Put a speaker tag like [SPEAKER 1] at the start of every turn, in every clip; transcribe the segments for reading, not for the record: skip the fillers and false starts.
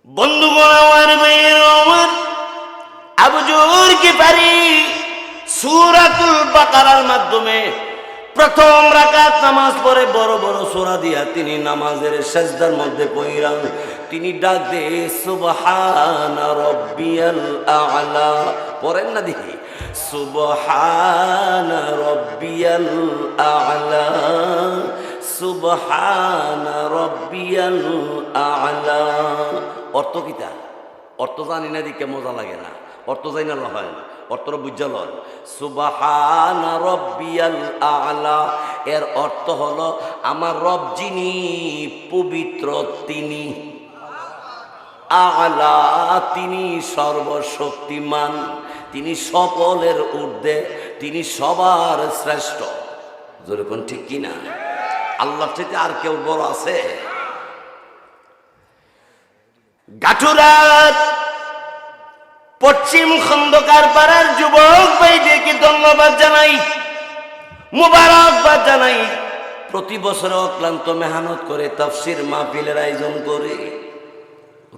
[SPEAKER 1] বন্ধুগণ আমার, ভাইয়ের আমার, আবু যর গিফারি সূরাতুল বাকারার মাধ্যমে প্রথম রাকাত নামাজ পড়ে বড় বড় সূরা দিয়া তিনি নামাজের সিজদার মধ্যে পড়িলেন। তিনি ডাক দিয়ে সুবহানা রাব্বিয়াল আ'লা পড়েন না দেখি, সুবহানা রাব্বিয়াল আ'লা, সুবহানা রাব্বিয়াল আ'লা। অর্থ কিতা? অর্থ জানি না দিকে মজা লাগে না, অর্থ জানি না হয় না, অর্থটা বুঝা লন। সুবহানা রাব্বিয়াল আ'লা এর অর্থ হলো আমার রব যিনি পবিত্র, তিনি আ'লা, তিনি সর্বশক্তিমান, তিনি সকলের ঊর্ধ্বে, তিনি সবার শ্রেষ্ঠ। যেরকম ঠিক কিনা? আল্লাহর চাইতে আর কেউ বড় আছে? গাঠুরাত পশ্চিম খন্দকার পাড়ার যুবক ভাইদেরকে ধন্যবাদ জানাই, মুবারকবাদ জানাই। প্রতি বছর অক্লান্ত মেহনত করে তাফসীর মাহফিলের আয়োজন করে।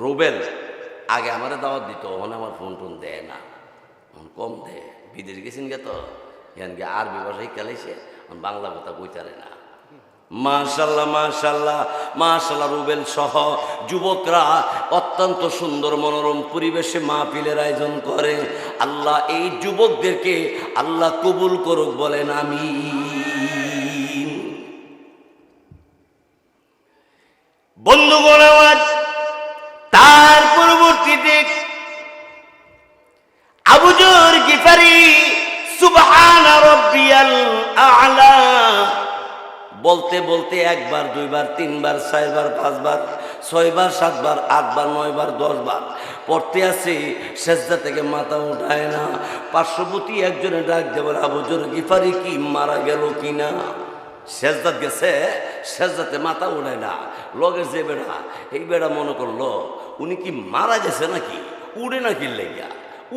[SPEAKER 1] রুবেল আগে আমারে দাওয়াত দিত, ওখানে আমার ফোন টোন দেয় না, কম দেয়। বিদেশ গেছেন গে তো এখানকে আরবি ভাষায় খেলাইছে, বাংলা কথা কইতারে না। মাশাল্লাহ মাশাল্লাহ মাশাল্লাহ। রুবেল সহ যুবকরা অত্যন্ত সুন্দর মনোরম পরিবেশে মাহফিলের আয়োজন করে। আল্লাহ এই যুবকদেরকে আল্লাহ কবুল করুক, বলেন আমিন। বন্ধুগণ আমার, তার পরবর্তীতে আবু যর গিফারি সুবহানা রাব্বিয়াল আ'লা বলতে বলতে একবার, দুইবার, তিনবার, চারবার, পাঁচবার, ছয়বার, সাতবার, আটবার, নয়বার, 10 বার পড়তে আসে, সেজদা থেকে মাথা উঠায় না। পার্শ্ববর্তী একজনে ডাক দেব, আবু যর গিফারি কি মারা গেল কিনা? সেজদাত গেছে, সেজদাতে মাথা উঠায় না। লগের যে বেড়া, এই বেড়া মনে করলো উনি কি মারা গেছে নাকি, উড়ে নাকি লেগা,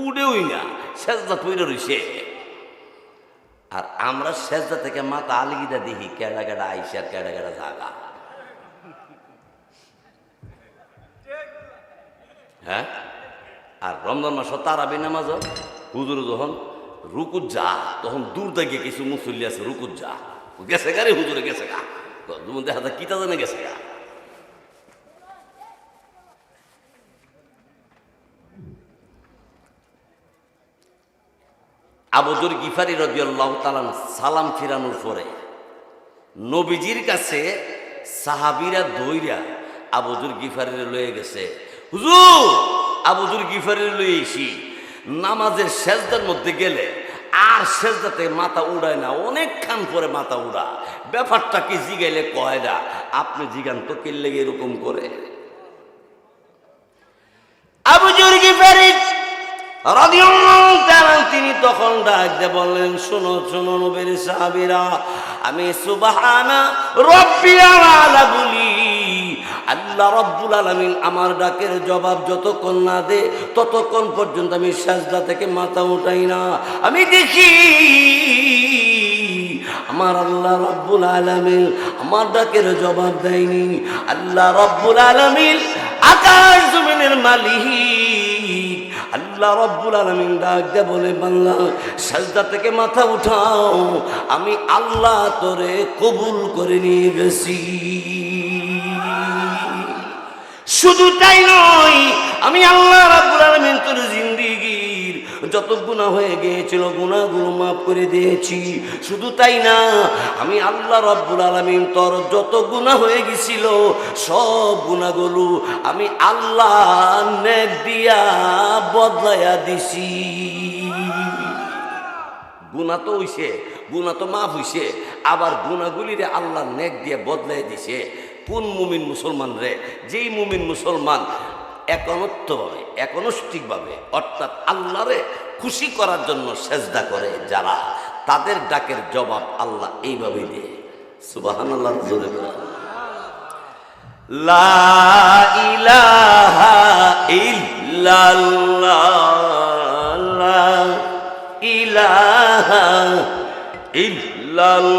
[SPEAKER 1] উড়েওই না, সেজদা তৈরি রইছে। আর আমরা সেজদা থেকে মাথা আলিগিদা দেখি, কেডা কেডা আইসা, কেডা কেডা জাগা। হ্যাঁ, আর রমজান মাস তারাবি নামাজ হুজুর যখন রুকুত যা, তখন দূর থেকে কিছু মুসল্লি আছে, রুকুত যা গেছে গা রে, হুজুরে গেছে গা, দেখা যায় কিতা জানে গেছে গা। আবু যর গিফারি রাদিয়াল্লাহু তাআলা সালাম ফিরানোর পরে নবীজির কাছে সাহাবীরা দৌড়া আবু যর গিফারিরে লয়ে গেছে। হুজুর, আবু যর গিফারিরে লয়ে এসি, নামাজের সেজদার মধ্যে গেলে আর সেজদাতে মাথা উড়ায় না, অনেকক্ষণ পরে মাথা উড়া। ব্যাপারটা কি জিগাইলে কয় না, আপনি জিগান তো কে লেগে এরকম করে? আবু যর গিফারি রাদিয়াল্লাহু তাআলা তিনি তখন ডাক দিয়ে বললেন, শোনো শোনো নবীর সাহাবীরা, আমি সুবহানা রাব্বিয়াল আ'লা বলি, আল্লাহ রাব্বুল আলামিন আমার ডাকের জবাব যতক্ষণ না দে ততক্ষণ পর্যন্ত আমি সিজদা থেকে মাথা উঠাই না। আমি দেখি আমার আল্লাহ রাব্বুল আলামিন আমার ডাকের জবাব দেয়নি। আল্লাহ রাব্বুল আলামিন আকাশ জমিনের মালিক আল্লাহ রাব্বুল আলামিন ডাক দিয়ে বলে, বান্দা সিজদা থেকে মাথা উঠাও, আমি আল্লাহ তোরে কবুল করে নিয়ে গেছি। শুধু তাই নয়, আমি আল্লাহ রাব্বুল আলামিন তোর জিন্দেগীর যত গুনাহ হয়ে গিয়েছিল গুনাহগুলো মাফ করে দিয়েছি। শুধু তাই না, আমি আল্লাহ রাব্বুল আলামিন তোর যত গুনাহ হয়ে গেছিল সব গুনাহগুলো আমি আল্লাহ নেক দিয়া বদলাইয়া দিছি। গুনাহ তো হইছে, গুনাহ তো মাফ হইছে, আবার গুনাহগুলিরে আল্লাহ নেক দিয়ে বদলাই দিছে। কোন মুমিন মুসলমান রে? যেই মুমিন মুসলমান একনত্বভাবে, একনষ্টিকভাবে, অর্থাৎ আল্লাহরে খুশি করার জন্য সেজদা করে যারা, তাদের ডাকের জবাব আল্লাহ এইভাবে দিয়ে। সুবহানাল্লাহ। লা ইলাহা ইল্লাল্লাহ, লা ইলাহা ইল্লাল্লাহ,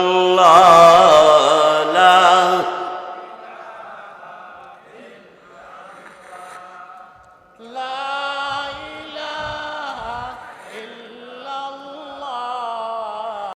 [SPEAKER 2] লা